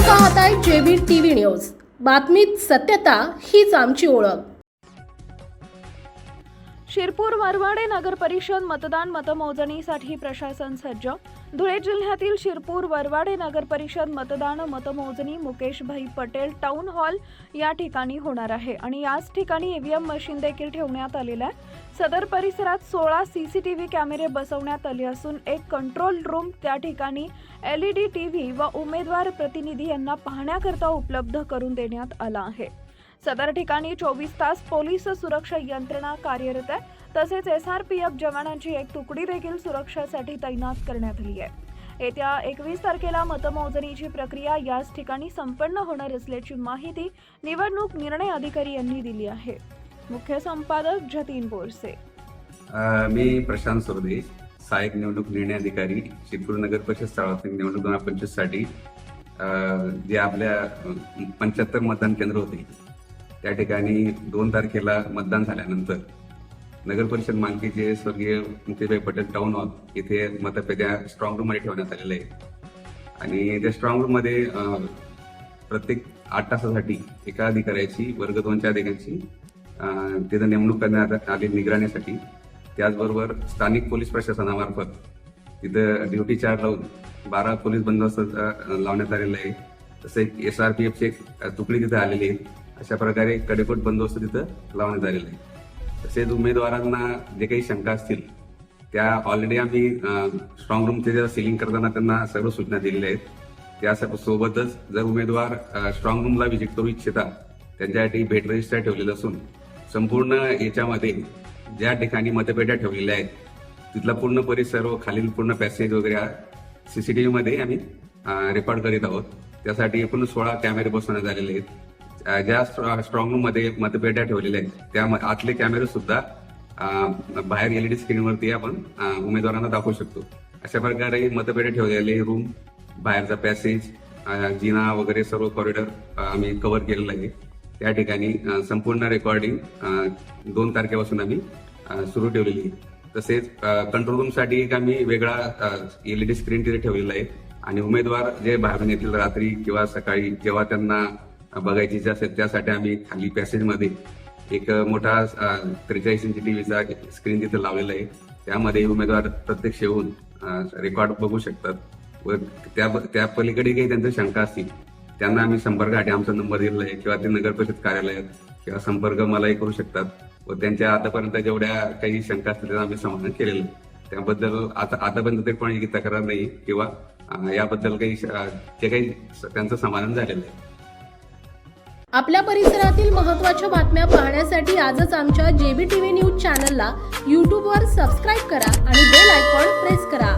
पाहताय JB TV news. बातमीत सत्यता हीच आमची ओळख। शिरपूर वरवाडे नगर परिषद मतदान मतमोजणीसाठी प्रशासन सज्ज। धुळे जिल्ह्यातील शिरपूर वरवाडे नगर परिषद मतदान मतमोजणी मुकेशभाई पटेल टाउन हॉल या ठिकाणी होणार आहे आणि याच ठिकाणी ईव्हीएम मशीन देखील ठेवण्यात आलेले आहे। सदर परिसरात 16 सीसीटीव्ही कॅमेरे बसवण्यात आले असून एक कंट्रोल रूम त्या ठिकाणी LED टीव्ही व उमेदवार प्रतिनिधी यांना पाहण्याकरता उपलब्ध करून देण्यात आला आहे। सदर ठिकाणी 24 तास पोलीस सुरक्षा यंत्रणा कार्यरत आहे। तसेच SRPF जवानांची एक तुकडी देखील सुरक्षेसाठी तैनात करण्यात आली आहे। येत्या 21 तारखेला मतमोजणीची प्रक्रिया याच ठिकाणी संपन्न होणार असल्याची माहिती निवडणूक निर्णय अधिकारी यांनी दिली आहे। मुख्य संपादक जतीन बोरसे। मी प्रशांत सुरदे, सहाय्यक निवडणूक निर्णय अधिकारी, शिरपूर नगर परिषद सार्वत्रिक निवडणूक 2025 साठी जे आपल्या 75 मतदान केंद्र होते त्या ठिकाणी 2 तारखेला मतदान झाल्यानंतर नगर परिषद मालकीचे स्वर्गीय मुकेशभाई पटेल टाउन हॉल इथे मतपेट्या स्ट्रॉंग रूम मध्ये ठेवण्यात आलेले आहे आणि त्या स्ट्रॉंग रूम मध्ये प्रत्येक 8 तासासाठी एका अधिकाऱ्याची वर्ग 2च्या अधिकाऱ्यांची तिथं नेमणूक करण्यात आली निगराणीसाठी। त्याचबरोबर स्थानिक पोलीस प्रशासनामार्फत तिथं ड्युटी चार्ज लावून 12 पोलीस बंदोबस्त लावण्यात आलेला आहे। तसेच SRPF ची तुकडी तिथे आलेली आहे। अशा प्रकारे कडेकोट बंदोबस्त तिथं लावण्यात आलेला आहे। तसेच उमेदवारांना जे काही शंका असतील त्या ऑलरेडी आम्ही स्ट्रॉंग रूमचे जे सिलिंग करताना त्यांना सर्व सूचना दिलेल्या आहेत। त्या सोबतच जर उमेदवार स्ट्रॉंग रूमला व्हिजिट करू इच्छिता त्यांच्यासाठी भेट रजिस्टर ठेवलेलं असून संपूर्ण याच्यामध्ये ज्या ठिकाणी मतपेट्या ठेवलेल्या आहेत तिथला पूर्ण परिसर व खालील पूर्ण पॅसेज वगैरे CCTV मध्ये आम्ही रेकॉर्ड करीत आहोत। त्यासाठी एकूण 16 कॅमेरे बसवण्यात आलेले आहेत। ज्या स्ट्रॉंग रूम मध्ये मतपेट्या ठेवलेल्या आहेत त्या आतले कॅमेरे सुद्धा बाहेर LED स्क्रीनवरती आपण उमेदवारांना दाखवू शकतो। अशा प्रकारे मतपेट्या ठेवलेले रूम, बाहेरचा पॅसेज, जिना वगैरे सर्व कॉरिडॉर आम्ही कव्हर केलेलं आहे। त्या ठिकाणी संपूर्ण रेकॉर्डिंग 2 तारखेपासून आम्ही सुरू ठेवलेली आहे। तसेच कंट्रोल रूम साठी एक आम्ही वेगळा LED स्क्रीन तिथे ठेवलेला आहे आणि उमेदवार जे बाहेरून येतील रात्री किंवा सकाळी जेव्हा त्यांना बघायची असेल त्यासाठी आम्ही खाली पॅसेज मध्ये एक मोठा 43 इंची टीव्हीचा स्क्रीन तिथे लावलेला आहे। त्यामध्ये उमेदवार प्रत्यक्ष येऊन रेकॉर्ड बघू शकतात व त्या पलीकडे काही त्यांच्या शंका असतील त्यांना आम्ही संपर्कासाठी आमचा नंबर दिलेला आहे किंवा ते नगर परिषद कार्यालयात किंवा संपर्क मलाही करू शकतात व त्यांच्या आतापर्यंत जेवढ्या काही शंका असतील त्यांना आम्ही समाधान केलेलं आहे। त्याबद्दल आतापर्यंत तरी कोणी तक्रार नाही किंवा याबद्दल काही जे काही त्यांचं समाधान झालेलं आहे। आपल्या परिसरातील महत्त्वाच्या बातम्या पाहण्यासाठी आजच आमच्या जेबी टीव्ही न्यूज चॅनलला YouTube वर सबस्क्राईब करा आणि बेल आयकॉन प्रेस करा।